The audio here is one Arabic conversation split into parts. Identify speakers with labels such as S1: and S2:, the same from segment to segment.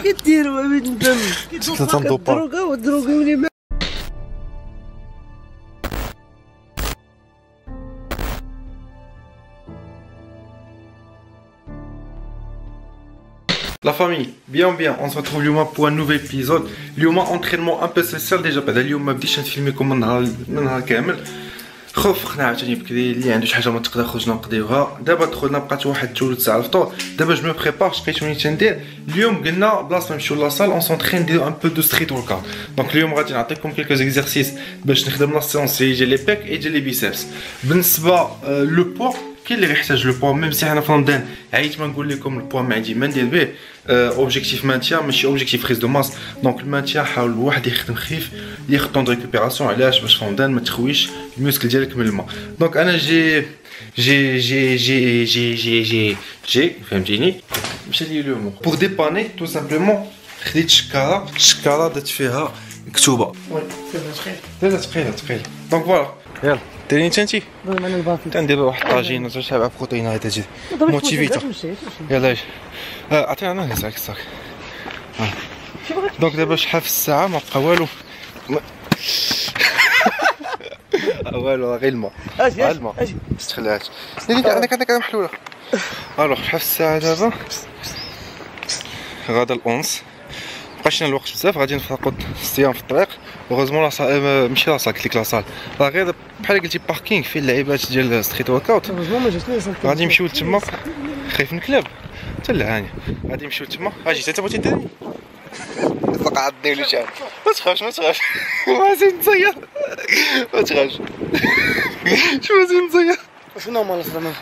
S1: كديروا ابيد ندم كدروغاو لي
S2: La famille, bien, on se retrouve اليوم pour un nouvel épisode. اليوم entraînement un peu spécial déjà بعد اليوم ما بديتش نفيلميكم من نهار كامل. خفقنا عاوتاني بكري اللي عنده شي حاجه ما تقدر خرجنا نقضيوها. دابا دخلنا بقات واحد ثلث ساعه الفطور. دابا جو مي بريبار شقيتوني تندير. اليوم قلنا بلاصه ما نمشيو لاصال اون سونطري نديرو ان بو دو ستريت ورك. دونك اليوم غادي نعطيكم كيلكو زيكزارسيس باش نخدم لا سيونس ديال لي بيك اي ديال لي بيسبس. بالنسبه لو بوا كاين اللي غيحتاج لو بوا ميم سي حنا في رمضان عييت ما نقول لكم البوا ما عندي ما ندير به اوبجيكتيف مانتيان ماشي اوبجيكتيف فريز دو ماس. دونك المانتيان حاول الواحد يخدم خفيف ياخذ طون دو ريكوبيراسيون. علاش؟ باش في رمضان ما تخويش الميوسكل ديالك من الماء. دونك انا جي فهمتيني مشى لي لو مو بور ديباني تو سامبلومون. خديت شكاره درت فيها مكتوبه وي ثقيله دونك فوالا يلا ديريني انتي تندير واحد طاجين ولا شي بروتينات تجي موتيفيتا. يلا اجي عطيني انا نهزك الصاك. دونك دابا شحال في الساعه ما بقى والو والو غير الماء اجي استخلاش انا كنت محلوله. الوغ شحال في الساعه دابا غادا الأونس مبقاش لنا الوقت بزاف. غادي نفرقوا الصيام في الطريق. اوغوزمون ماشي لاصال قلت لك لاصال راه غير بحال قلتي باركينغ فيه اللعيبات ديال ستريت ورك اوت. غادي نمشيو تما خايف نكلب حتى اللعاني. غادي نمشيو تما اجي انت بغيتي ديرني تقعدني ولا شي حاجه. ما تخافش مازال نزير ما تخافش شو مازال نزير
S1: واش نورمال زعما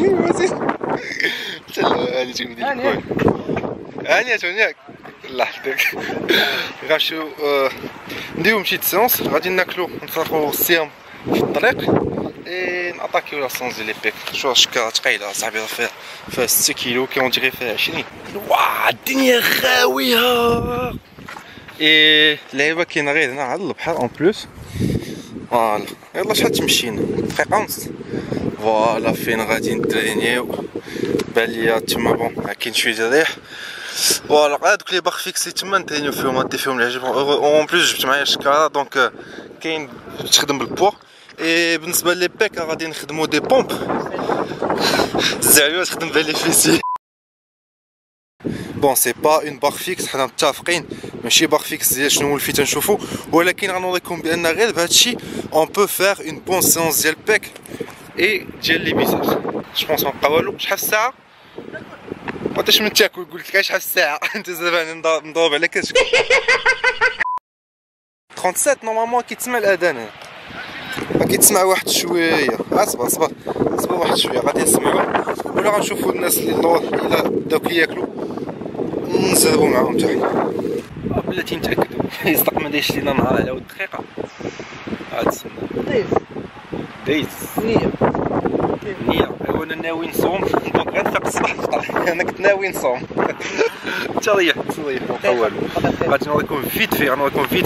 S2: مازال حتى هاني تجي ندير هاني تونياك الله يحفظك. غنمشيو نديرو شي سيونس غادي ناكلو نفرقو الصيام في الطريق اي ناتاكيو لا سيونس ديال لي بيك. شوف الشكاره ثقيله صاحبي راه فيها 6 كيلو كي اون ديغي فيها 20. واه الدنيا خاويه اي اللعيبه كاينه غير هنا على البحر اون بلوس. فوالا يلا شحال تمشينا دقيقه ونص. فوالا فين غادي نترينيو بان ليا تما بون كاين شويه ديال الريح. فوالا هادوك لي باغ فيكس اللي تما نترينيو فيهم ندي فيهم العجب. اون بلوس جبت معايا الشكاره دونك كاين تخدم بالبوا. اي بالنسبه لي بيك غادي نخدمو دي بومب الزعلوه تخدم بها لي فيسي. بون سي با اون باغ فيكس حنا متفقين ماشي باغ فيكس ديال شنو ولفيت نشوفو. ولكن غنوريكم بان غير بهادشي اون بو فير اون بون سيونس ديال بيك اي ديال لي بيسبس. جو بونس مابقى والو. شحال الساعه؟ مابقاش من تاكل قلت لك شحال الساعه انت دابا نضرب على كاش 37 نورمالمون كيتسمع الاذان. كيتسمع واحد شويه. اصبر واحد شويه غادي نسمعو ولا غنشوفو الناس اللي اللور الا بداو كياكلو نسهرو معاهم حتى حنا بلاتي نتاكدو. يصدق ما دايرش لينا نهار على ود دقيقه عاد تسنى دايز نيه. ايوا انا ناوي نصوم دونك غنفيق الصباح نفطر. انا كنت ناوي نصوم انت ريح مابقى والو. غادي نوريكم فيت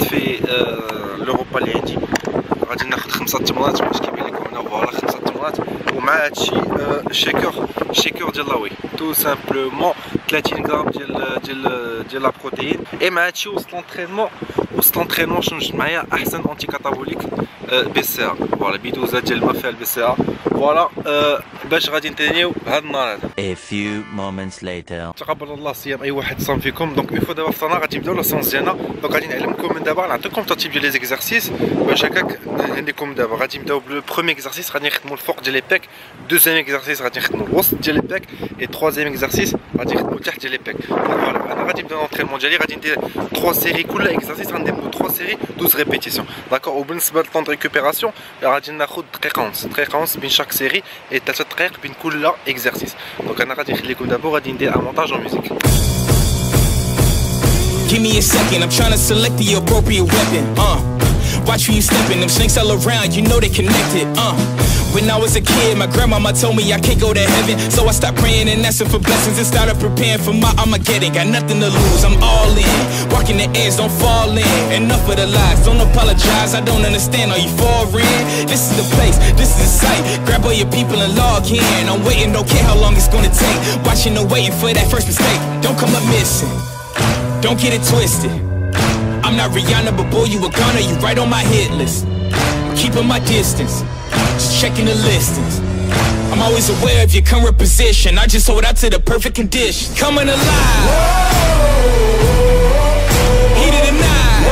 S2: في لوروبا اللي عندي. غادي ناخذ 5 تمرات باش كيبان لكم هنا. فوالا 5 تمرات ومع هادشي الشيكور ديال لاوي تو سامبلومون 30 غرام ديال لا بروتيين. اي مع هادشي وسط لونطرينمون شنو جبت معايا احسن انتي كاتابوليك بي سي ا. فوالا بيدوزه ديال الماء فيها البي سي ا. فوالا باش غادي نترينيو هاد النهار هذا.
S3: A few moments later.
S2: تقبل الله صيام اي واحد صام فيكم. دونك اون فوا دابا فطرنا غادي نبداو لا سيونس ديالنا. دونك غادي نعلمكم من دابا نعطيكم ترتيب ديال لي زيكزارسيس باش هكاك نديكم دابا. غادي نبداو بالبروميي اكزارسيس غادي نخدموا الفوق ديال لي بيك. دوزيام اكزارسيس غادي نخدموا الوسط ديال لي بيك. اي تروازيام اكزارسيس غادي نخدموا تحت ديال لي بيك. فوالا انا غادي نبدا لونطرينمون ديالي. غادي ندير 3 سيري كل اكزارسيس غنديرو 3 سيري 12 ريبيتيسيون داكور. وبالنسبه للطون دو ريكوبيراسيون غادي ناخذ دقيقه ونص بين شاك سيري اي 3 دقائق بين كل اكزارسيس. دونك انا غادي نخليكم دابا غادي ندير ان مونتاج اون ميوزيك.
S4: Give me a second, I'm trying to select the appropriate weapon. Watch where you stepping, them snakes all around, you know they connected. When I was a kid, my grandmama told me I can't go to heaven, so I stopped praying and asking for blessings and started preparing for my Armageddon. Got nothing to lose, I'm all in. Walking the edge, don't fall in. Enough of the lies, don't apologize. I don't understand, are you foreign? This is the place, this is the site. Grab all your people and log in. I'm waiting, don't care how long it's gonna take. Watching and waiting for that first mistake. Don't come up missing, don't get it twisted. I'm not Rihanna, but boy, you a gunner, you right on my hit list. Keeping my distance, just checking the listings. I'm always aware of your current position. I just hold out to the perfect condition. Coming alive. Heat of the night.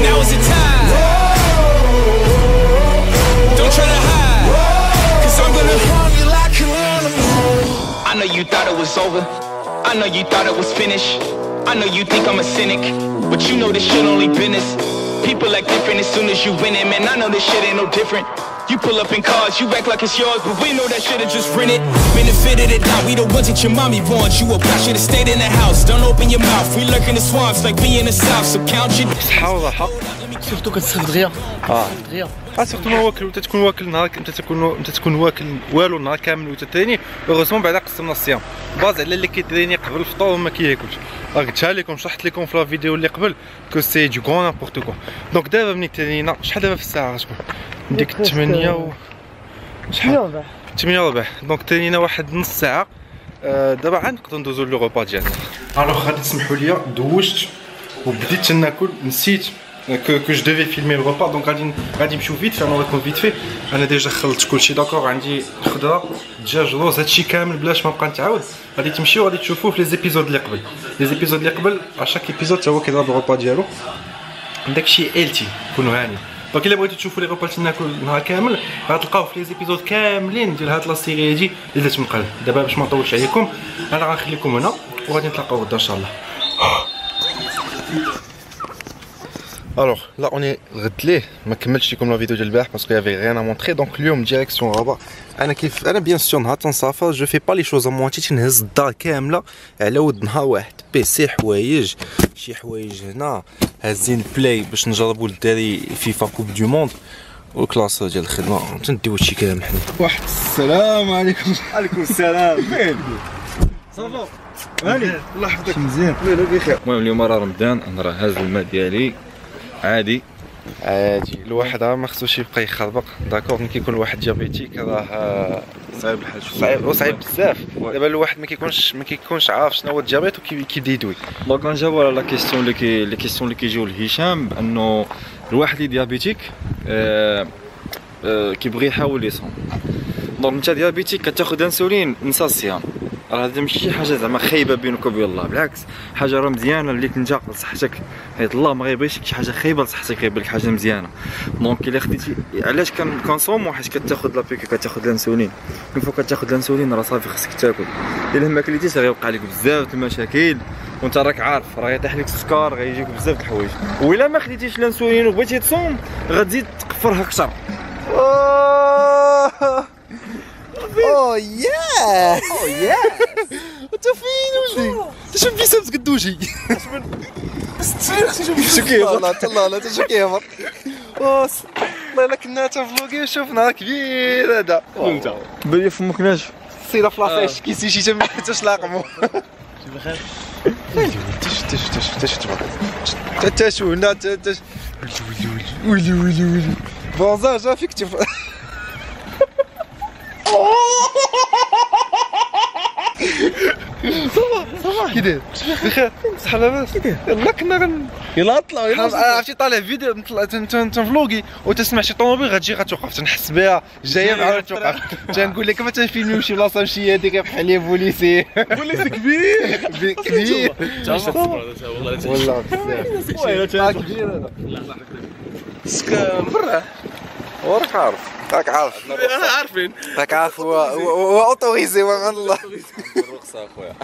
S4: Now is the time. Don't try to hide, cause I'm gonna harm you like an animal. I know you thought it was over, I know you thought it was finished. I know you think I'm a cynic, but you know this shit only business. People act different as soon as you win it, man. I know this shit ain't no different. You pull up in cars, you act like it's yours, but we know that shit is just rented. Benefited it now, we the ones that your mommy wants. You a bitch, should've stayed in the house. Don't open your mouth, we lurk in the swamps like we in the south, so count your.
S2: صحة حق.
S1: سيرتو كتستافد غير غير
S2: سيرتو ما واكل وانت تكون واكل نهار انت تكون واكل والو نهار كامل وتتريني اوغوزمون بعدا قسمنا الصيام باز على اللي كيتريني قبل الفطور وما كياكلش قلتها لكم شرحت لكم في الفيديو اللي قبل كو سي دو غون نابورت كو دونك دابا ملي ترينا شحال دابا في الساعه شكون ديك 8 و شحال 8:15 دونك ترينا واحد نص ساعه دابا عاد نقدروا ندوزو لو روبا ديالنا الوغ غادي تسمحوا لي دوشت وبديت ناكل نسيت que je devais filmer le repas donc غادي نمشيو فيت في انا نكون فيت فيه انا ديجا خلطت كلشي داكور عندي خضره دجاج رز هادشي كامل بلاش ما نبقى نتعاود غادي تمشيو غادي تشوفوه في لي زيبيزود اللي قبل لي زيبيزود اللي قبل اشاك ايبيزود حتى هو كيضرب الروبا ديالو داكشي التي كونوا هاني دونك الا بغيتو تشوفوا لي روبا اللي ناكل نهار كامل غتلقاو في لي زيبيزود كاملين ديال هاد لا سيري هادي اللي درت من قبل دابا باش ما نطولش عليكم انا غنخليكم هنا وغادي نتلاقاو غدا ان شاء الله Alors là on est غد ما كملتش لكم لا فيديو ديال البارح باسكو يافي غيان ا مونطري دونك اليوم ديريكسيون رابا انا بيان سور نهار تنسافر جو في با لي شوز ا مواتي تنهز الدار كامله على ود نهار واحد بيسي حوايج شي حوايج هنا هازين بلاي باش نجربوا للدراري فيفا كوب دو موند والكلاس ديال الخدمه تنديو هادشي كامل حنا واحد السلام عليكم وعليكم السلام فين صافا هاني الله يحفظك مزيان لا بخير
S5: المهم اليوم راه رمضان انا راه هاز الماء ديالي عادي
S2: الواحد راه ما خصوش يبقى يخربق داكور ملي كيكون الواحد ديابيتيك راه
S5: صعيب الحال
S2: صعيب بزاف دابا الواحد ما كيكونش عارف شنو هو الديابيت وكيبدا يدوي
S5: دونك غنجاوب على لا كيسيون اللي كيجيو لهشام بانه الواحد اللي ديابيتيك كيبغي يحاول يصوم دونك انت ديابيتيك كتاخذ انسولين نسى الصيام راه هذا ماشي شي حاجه زعما خايبه بينك وبين الله بالعكس حاجه راه مزيانه اللي تنجا لصحتك حيت الله ما غيبغيش شي حاجه خايبه لصحتك غيبان لك حاجه مزيانه دونك الا خديتي علاش كنصومو حيت كتاخذ لابيك كتاخذ الانسولين من فوق كتاخذ الانسولين راه صافي خصك تاكل الا ما كليتيش غيوقع لك بزاف المشاكل وانت راك عارف راه غيطيح لك السكر غيجيك بزاف د الحوايج والا ما خديتيش الانسولين وبغيتي تصوم غتزيد تقفرها اكثر
S2: اوه ياه اوه ياه انت فين ولدي انت شوف بيسامس قدوشي شو كيف الله لا شو كيف والله الا كنا تفلوغي وشوفنا كبير هذا
S5: انت بلي فمك ناش
S2: سير في لاصيش كيسي شي تما حتى لاقمو بخير تاش هنا تاش ولي بونزا جا فيك تشوف صافا كي داير بخير صحه لاباس يلا كنا يلا طلعوا عرفتي طالع فيديو تنفلوغي وتسمع شي طوموبيل غتجي غتوقف تنحس بها جايه مع توقف تنقول لك ما تنفيلميو شي بلاصه مشي هذيك بحال لي بوليسي كبير كبير والله بزاف كبير هذا سكان برا وراك عارف راك عارف انا عارفين راك عارف هو اوتوريزي ومان الله
S5: الرخصه اخويا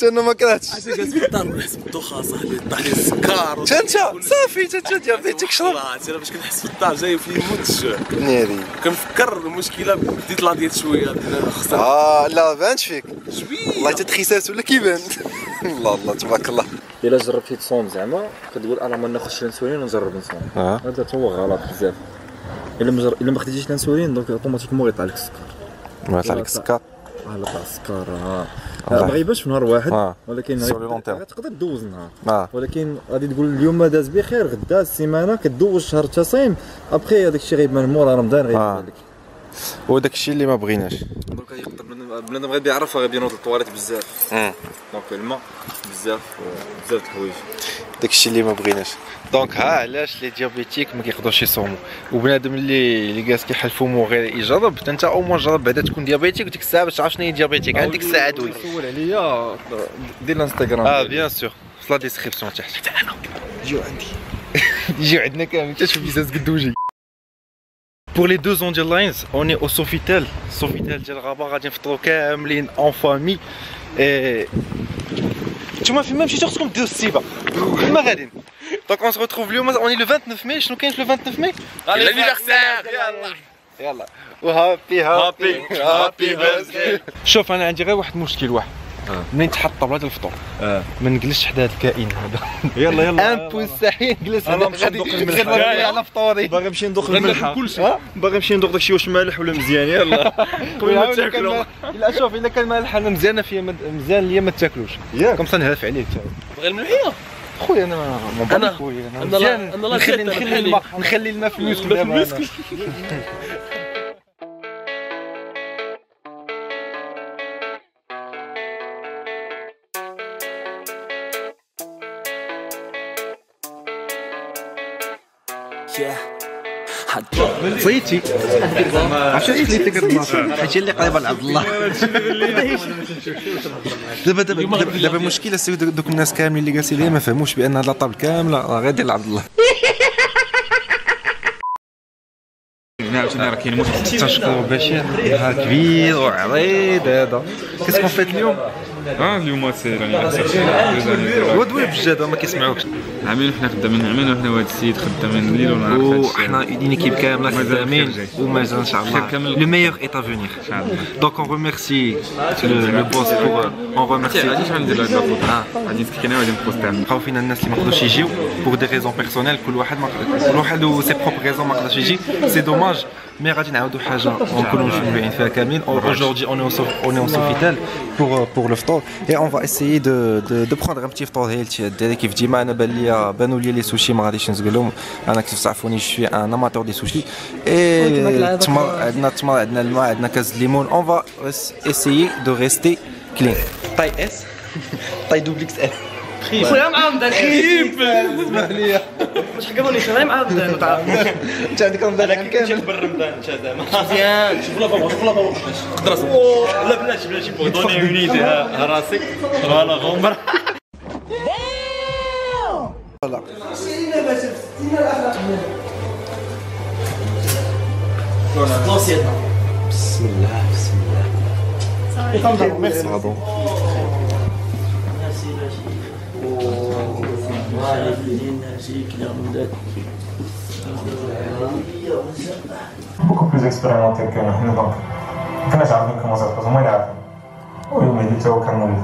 S2: انا ما كرهتش
S1: عرفتي جالس في الدار ونحس بالدوخه صاحبي طاح لي السكر
S2: انت صافي انت ديابيتك شرب
S1: انا باش كنحس في الدار جاي في يموت الجوع
S2: ناري
S1: كنفكر المشكله بديت لا ديت شويه خصها
S2: لا بانش فيك
S1: شويه
S2: والله حتى تخيسات ولا كيبان الله تبارك الله
S5: الا جربتي تصوم زعما كتقول انا ما ناخذش الانسولين ونجرب نصوم هذا هو غلط بزاف الا ما خديتيش الانسولين دونك اوتوماتيكمون غيطلع لك السكر.
S2: يطلع لك السكر.
S5: لا طلع السكر ما غيبانش في نهار واحد ولكن
S2: تقدر
S5: تدوز نهار
S2: ولكن
S5: غادي تقول اليوم داز بخير غدا السيمانه كدوز شهر تصيم ابخي هذاك الشيء غيبان مورا رمضان غيبان لك.
S2: وداك الشيء اللي ما بغيناش
S5: دونك يقدر بنادم غادي يعرفها غادي ينوض للطواليت بزاف دونك الماء بزاف بزاف د الحوايج
S2: داك الشيء اللي ما بغيناش. دونك ها علاش لي ديابيتيك ما كيقدروش يصوموا وبنادم اللي جالس كيحل فمو غير يجرب حتى انت او ما جرب بعدا تكون ديابيتيك وديك الساعه باش تعرف شنو هي ديابيتيك عندك الساعه عدوي
S5: سول عليا دير الانستغرام
S2: بيان سور في لا ديسكريبسيون تحت
S5: حتى انا جيو عندي
S2: يجيو عندنا كامل حتى شوف بيزاز قد وجهي. Pour les deux Angel Lines, on est au Sofitel. Sofitel ديال الغابة غادي نفطرو كاملين اون فامي. نتوما فين ما مشيتو خصكم ديرو السيبة. فين غاديين. دونك اون سو ريتروف اليوم اون لو 29 ماي. شنو كاين في لو 29 ماي؟
S1: لانيفرسير
S2: يلا وهابي بيرثداي. شوف انا عندي غير واحد المشكل واحد. منين تحط طابله ديال الفطور ما نجلسش حدا هذا الكائن هذا. يلا مستحيل نجلس هذا غادي على فطوري.
S5: باغي نمشي ندوق الملح باغي نمشي ندوق داكشي واش مالح ولا مزيان. يلا قبل ما تاكلوا.
S2: لا شوف الا كان مالح انا مزيانه فيا مزيان ليا ما تاكلوش كم نهرف عليك
S1: بغي الملحيه
S2: خويا انا ما خويا انا نخلي الماء في المسك دابا. صيتي عرفتي علاش خليت لك هاد البلاصه حيت هي اللي قريبه لعبد الله. دابا المشكله دوك الناس كاملين اللي جالسين ليا ما فهموش بان هاد لاطابل كامله راه غير ديال عبد الله. عاوتاني راه كاين تشكر بشير نهار كبير وعريض هذا. كيسكون فات اليوم؟
S6: اليوم سي لانيفرسير
S2: ودوي بجد ما كيسمعوكش.
S6: عامين حنا خدامين عامين وحنا وهاد السيد خدامين الليل ونهار.
S2: وحنا اون ايكيب كامله خدامين ومازال ان شاء الله لو ميور ايت ا فونير ان شاء الله. دونك اون ريميرسي لو بوس بور اون ريميرسي.
S6: علاش غندير هاد لاطو غادي نسكن غادي نبوستها.
S2: بقاو فينا الناس اللي ما قدروش يجيو بور دي ريزون بيرسونيل. كل واحد و سي بروب ريزون ما قدرش يجي سي دوماج. مي غادي نعاودوا حاجه ونكونوا مجموعين فيها كاملين. Aujourd'hui on est au Sofitel pour le فطور et on va essayer de prendre un petit فطور هيلثي كيف ديما. انا بانوا لي سوشي ما غاديش نقولهم انا كيف تعرفوني شوي ان اماتور دي سوشي. اي تمر عندنا الماء عندنا كاس ليمون. on va essayer de rester clean. طاي اس طاي دوبل اكس ال
S1: خويا معاودان خيب
S2: اسمح لي
S1: واش حكموني شنو معاودان تعرف
S2: انت عندك رمضان كامل
S1: بالرمضان انت زعما مزيان شوف لا فوق تقدر لا بلاتي بغي دوني يونيتي ها راسك فوالا غومبر.
S2: فوالا بسم الله ميرسي.
S7: beaucoup plus expérimenté que nous donc ما كناش عارفين كومون سا تباس هما اللي عارفين. ويوم اللي تا هو كان مولف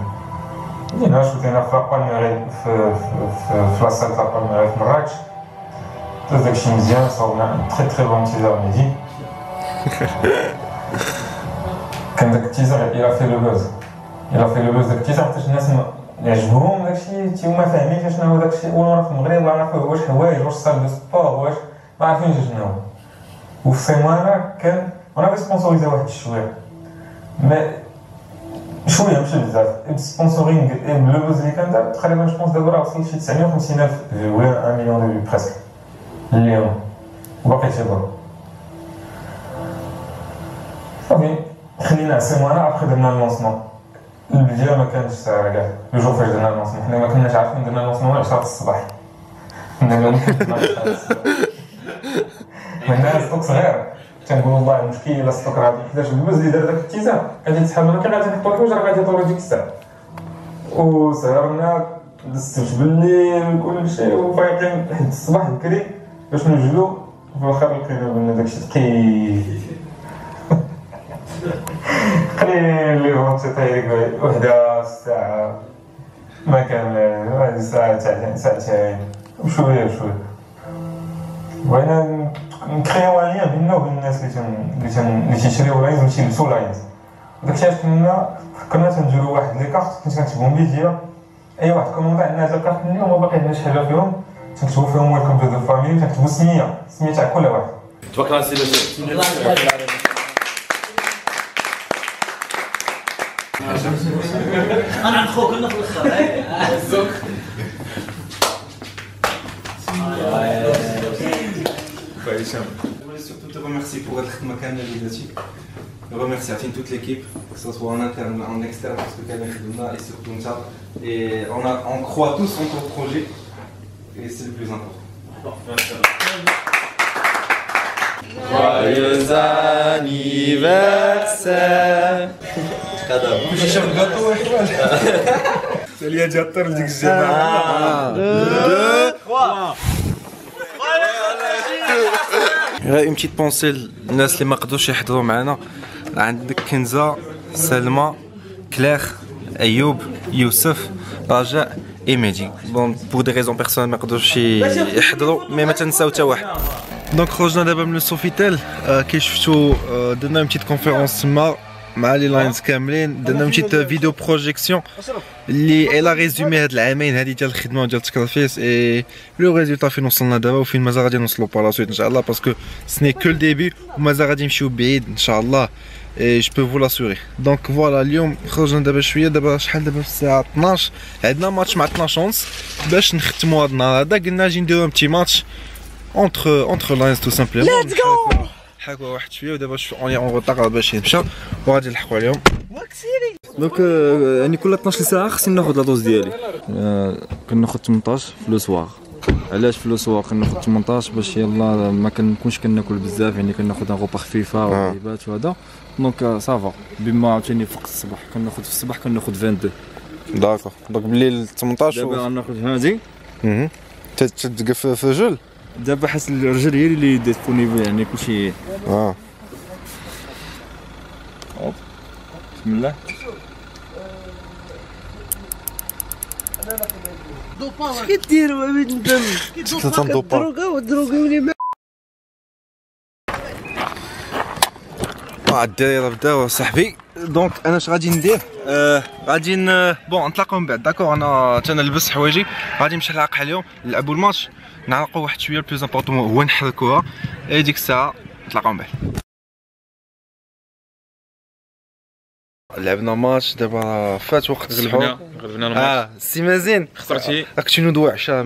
S7: جينا شوتينا في لابالميري في لاصال تاع لابالميري في مراكش. داز داكشي مزيان صوبنا تري تري بون تيزر ميدي. كان داك التيزر إلا في لو بوز داك التيزر حيتاش الناس يعجبهم داكشي تيما فاهمين شنو هو داكشي. اول مره في المغرب ما نعرفوا واش حوايج واش صال دو سبور واش ما عارفينش شنو هو. وفي السيمانه كان وانا سبونسوريزا واحد شويه ما شويه ماشي بزاف سبونسورينغ لو بوز اللي كان دار تقريبا جو بونس دابا راه وصل شي 950,000 ولا 1 مليون دو بريسك اليوم وباقي تيبر. صافي خلينا السيمانه ابخي درنا اللونسمون. البدايه ما كانش ساهله كاع لو جور فاش درنا اللونسمون حنا ما كناش عارفين درنا اللونسمون 10 الصباح. كنا اليوم من ستوك صغير تنقول والله المشكل الا ستوك راه حيتاش البوز اللي دار داك التيزان غادي تسحب لنا كي غادي نحطو لك واش راه غادي يطول ديك الساعه. وسهرنا دزت بالليل كلشي وفايقين حد الصباح بكري باش نوجدو. في الاخر لقينا بان داكشي ثقيل قليل اللي هو تطير وحده الساعه ما كان هذه ساعتين وشويه بغينا نكريو ان ليان بيننا وبين الناس اللي تيشريو لاينز و تيلبسو لاينز. داكشي علاش كنا تنديرو واحد لي كارت كنت كنكتبهم بيديا اي واحد كومونطي عندنا هاد الكارت مني وما باقي عندنا شي حاجه فيهم تنكتبو فيهم ويلكم تو ذا فاميلي تنكتبو سميه تاع كل واحد.
S1: تبارك الله سي
S8: انا عند خوك كنا في الاخر الزوق
S6: Bah, Hicham.
S5: Je voulais surtout te remercier pour être Makana Lidati. Remercier à toute l'équipe, que ce soit en interne, en externe, parce que Kaden Khidma et surtout ça. Et on croit tous en ton projet et c'est le plus important.
S2: Joyeux anniversaire.
S6: اللي جا طير ديك الجماعه
S2: غير اون بتيت بونسي للناس اللي ما قدروش يحضروا معنا. عندك كنزه، سلمى، كلاير، ايوب، يوسف، رجاء اي ميدي. بون بور دي ريزون بيرسونيل ما قدروش يحضروا مي ما تنساو حتى واحد. دونك خرجنا دابا من السوفيتال. كي شفتوا درنا اون بتيت كونفيرونس تما مع لي لاينز كاملين. درنا اون بتيت فيديو بروجيكسيون اللي الا ريزومي هاد العامين هادي ديال الخدمه وديال التكرفيس اي لو ريزولطا فين وصلنا دابا وفين مازال غادي نوصلوا بار لا سويت ان شاء الله باسكو سني كو الديبي ومازال غادي نمشيو بعيد ان شاء الله اي جو بو فو لاسوري. دونك فوالا اليوم خرجنا دابا شويه دابا شحال دابا في الساعه 12 عندنا ماتش مع 12 ونص باش نختموا هاد النهار هذا. قلنا نجي نديرو ان بتي ماتش اونتر لاينز تو سامبلومون. ليتس جو حكوا واحد شويه ودابا اوني اون روطار باش نمشى وغادي نلحقوا عليهم. دونك يعني كل 12 ساعه خصني ناخذ لا دوز ديالي. كناخذ 18 في لو سوار. علاش في لو سوار كناخذ 18 باش يلا ما كنكونش كناكل بزاف يعني كناخذ ان غوبا خفيفه وجبات وهذا. دونك صافا بما عاوتاني فوق الصباح كناخذ في الصباح كناخذ 22. داكور دونك بالليل 18 دابا غناخذ هادي تتلقى في رجل. دابا حس الرجل هي اللي ديسبونيبل يعني كلشي. بسم الله.
S8: اش كديروا عباد الدم دروغاو لي
S2: الدراري بداو صاحبي. دونك انا اش غادي ندير غادي بون نتلاقاو من بعد داكور. انا تنلبس حوايجي غادي نمشي نلحق عليهم نلعبوا الماتش نعرقوا واحد شويه. البلوز امبورطون هو نحركوها اي ديك الساعه نتلاقاو من بعد. لعبنا ماتش دابا فات وقت السحور.
S6: غلبنا الماتش.
S2: سي مازين
S6: خسرتي.
S2: راك شنو دوى عشا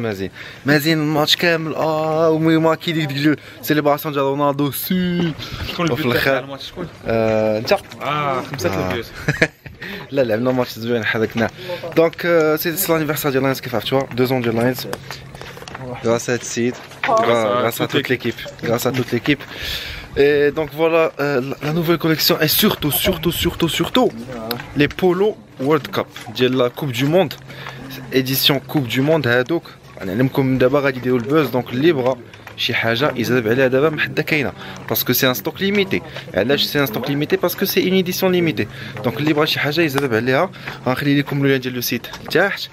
S2: مازين الماتش كامل وما كي ديك سيليبراسيون ديال رونالدو سي.
S6: شكون
S2: وفي الاخر
S6: الماتش شكون؟
S2: انت
S6: 5 البيوت.
S2: لا لعبنا ماتش زوين حركناه. دونك سي لانيفرسير ديال لاينز كيف عرفتوها 2 ans ديال لاينز. Grâce à Sid, grâce à toute l'équipe, Et donc voilà, la nouvelle collection est surtout les polos World Cup de la Coupe du Monde, édition Coupe du Monde. هادوك انا نعلمكم دابا غادي يديروا البوز دونك اللي بغا شي حاجه يزرب عليها دابا ما حدا كاينه باسكو سي ان ستوك ليميتي. علاش سي ان ستوك ليميتي؟ باسكو سي اون ايديسيون ليميتي. دونك اللي بغا شي حاجه يزرب عليها. غنخلي لكم اللين ديال لو سيت لتحت.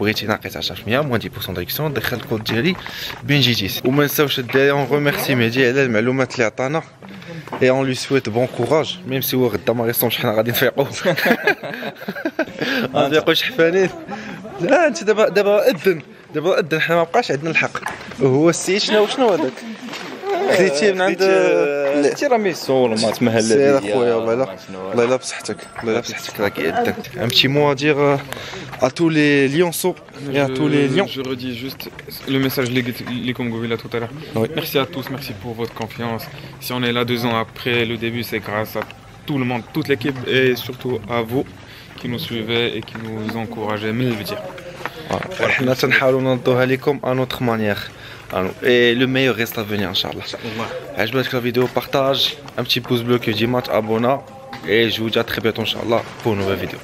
S2: بغيتي ناقص 10% موان 10% ديكسيون دخل الكود ديالي بين جيتيس. وما نساوش الدراري اون ريميرسي مهدي على المعلومات اللي عطانا اي اون لو سويت بون كوراج ميم سي هو غدا ما غيصومش حنا غادي نفيقوا غنفيقوا شحفانين. لا انت دابا اذن حنا ما بقاش عندنا الحق. وهو السيد شنو هذاك خديتيه من عند
S5: تيراميسو ولا ما تمهل
S2: سير اخويا الله يلا بصحتك راك يأذن. Un petit mot à dire à tous les lionceaux et à tous les lions.
S6: Je redis juste le message les Congo là tout à l'heure. Oui. Merci à tous, merci pour votre confiance. Si on est là 2 ans après le début, c'est grâce à tout le monde, toute l'équipe et surtout à vous qui nous suivez et qui nous encouragez. Mais je veux dire.
S2: حنا تنحاولوا نردوها لكم à notre manière. Et le meilleur reste à venir, Inch'Allah. عجبتك la vidéo, partage, un petit pouce bleu que dit match, abonne. Et je vous dis à très bientôt, Inch'Allah, pour une nouvelle vidéo.